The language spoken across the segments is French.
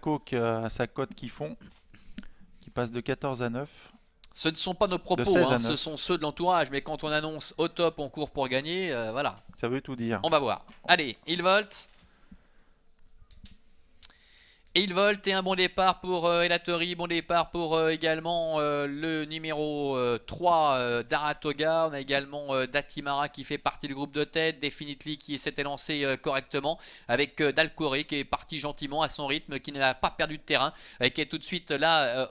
Black Hawk à sa cote qui font, qui passe de 14 à 9. Ce ne sont pas nos De propos, 16 à ce 9. sont ceux de l'entourage. Mais quand on annonce au top, on court pour gagner, voilà. Ça veut tout dire. On va voir. Allez, il volte. Et il volte et un bon départ pour Elatori, bon départ pour également le numéro 3 Daratoga. On a également Datimara qui fait partie du groupe de tête, Definitely qui s'était lancé correctement avec Dalcoré qui est parti gentiment à son rythme, qui n'a pas perdu de terrain, qui est tout de suite là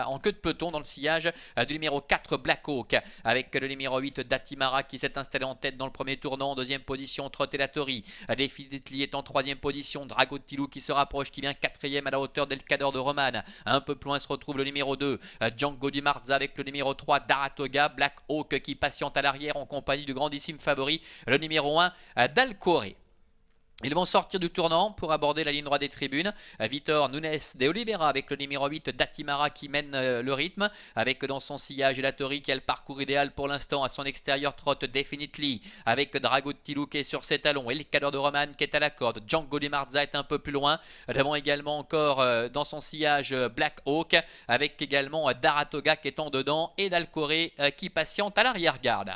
en queue de peloton dans le sillage du numéro 4 Black Hawk, avec le numéro 8 Datimara qui s'est installé en tête dans le premier tournant. En deuxième position Trot Elatori, Definitely est en troisième position, Drago Tilou qui se rapproche, qui vient quatrième à la hauteur d'Elcador de Roman. Un peu plus loin se retrouve le numéro 2 Django du Marza avec le numéro 3 Daratoga. Black Hawk qui patiente à l'arrière en compagnie du grandissime favori le numéro 1 Dalcoré. Ils vont sortir du tournant pour aborder la ligne droite des tribunes. Vitor Nunes de Oliveira avec le numéro 8 Datimara qui mène le rythme, avec dans son sillage Elatori qui a le parcours idéal pour l'instant. À son extérieur trotte Definitely avec Drago Tilou qui est sur ses talons, Elcador de Roman qui est à la corde, Django di Marza est un peu plus loin. Devant également encore dans son sillage Black Hawk, avec également Daratoga qui est en dedans et Dalcoré qui patiente à l'arrière-garde.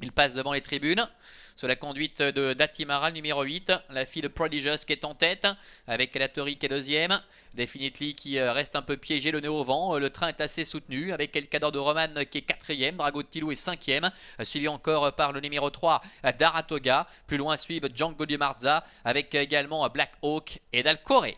Il passe devant les tribunes sous la conduite de Datimara, le numéro 8, la fille de Prodigious qui est en tête, avec Elatori qui est deuxième, Definitely qui reste un peu piégé, le nez au vent. Le train est assez soutenu, avec Elcador de Roman qui est quatrième, Drago Tilou est cinquième, suivi encore par le numéro 3 Daratoga. Plus loin suivent Django di Marza, avec également Black Hawk et Dalcoré.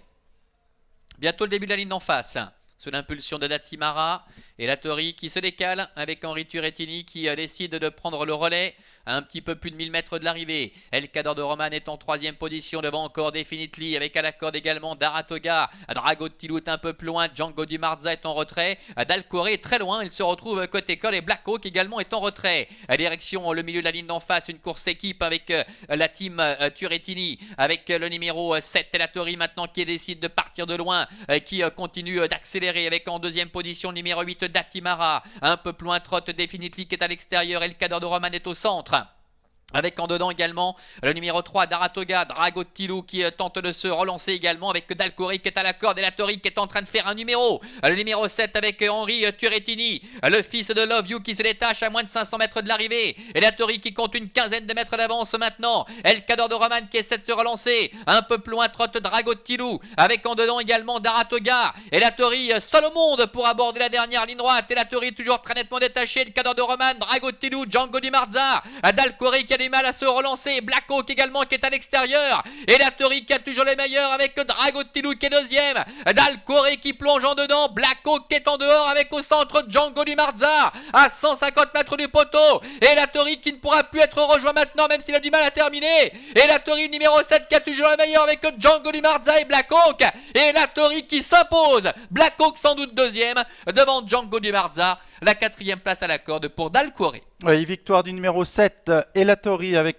Bientôt le début de la ligne d'en face. Sous l'impulsion de Datimara, Elatori qui se décale avec Henri Turrettini qui décide de prendre le relais à un petit peu plus de 1000 mètres de l'arrivée. Elcador de Roman est en troisième position, devant encore Definitely avec à la corde également Daratoga. Drago Tilou est un peu plus loin, Django di Marza est en retrait, Dalcoré est très loin, il se retrouve côté col et Black Hawk également est en retrait. À direction le milieu de la ligne d'en face, une course équipe avec la team Turrettini, avec le numéro 7 Elatori maintenant qui décide de partir de loin, qui continue d'accélérer avec en deuxième position le numéro 8 Datimara. Un peu plus loin trotte Definitely qui est à l'extérieur, Elcador de Roman est au centre, avec en dedans également le numéro 3 Daratoga, Drago Tilou qui tente de se relancer également, avec Dalcoré qui est à la corde, Elatori qui est en train de faire un numéro. Le numéro 7 avec Henri Turrettini, le fils de Love You qui se détache à moins de 500 mètres de l'arrivée. Elatori qui compte une quinzaine de mètres d'avance maintenant. Elcador de Roman qui essaie de se relancer. Un peu plus loin trotte Drago Tilou, avec en dedans également Daratoga. Elatori seul au monde pour aborder la dernière ligne droite. Elatori toujours très nettement détaché. Elcador de Roman, Drago Tilou, Django di Marza, Dalcoré qui a du mal à se relancer, Black Hawk également qui est à l'extérieur, Elatori qui a toujours les meilleurs avec Drago Tilou qui est deuxième, Dalcoré qui plonge en dedans, Black Hawk qui est en dehors avec au centre Django di Marza à 150 mètres du poteau, Elatori qui ne pourra plus être rejoint maintenant même s'il a du mal à terminer, Elatori numéro 7 qui a toujours le meilleur avec Django di Marza et Black Hawk, et Elatori qui s'impose, Black Hawk sans doute deuxième devant Django di Marza, la quatrième place à la corde pour Dalcoré. Oui, victoire du numéro 7, Elatori avec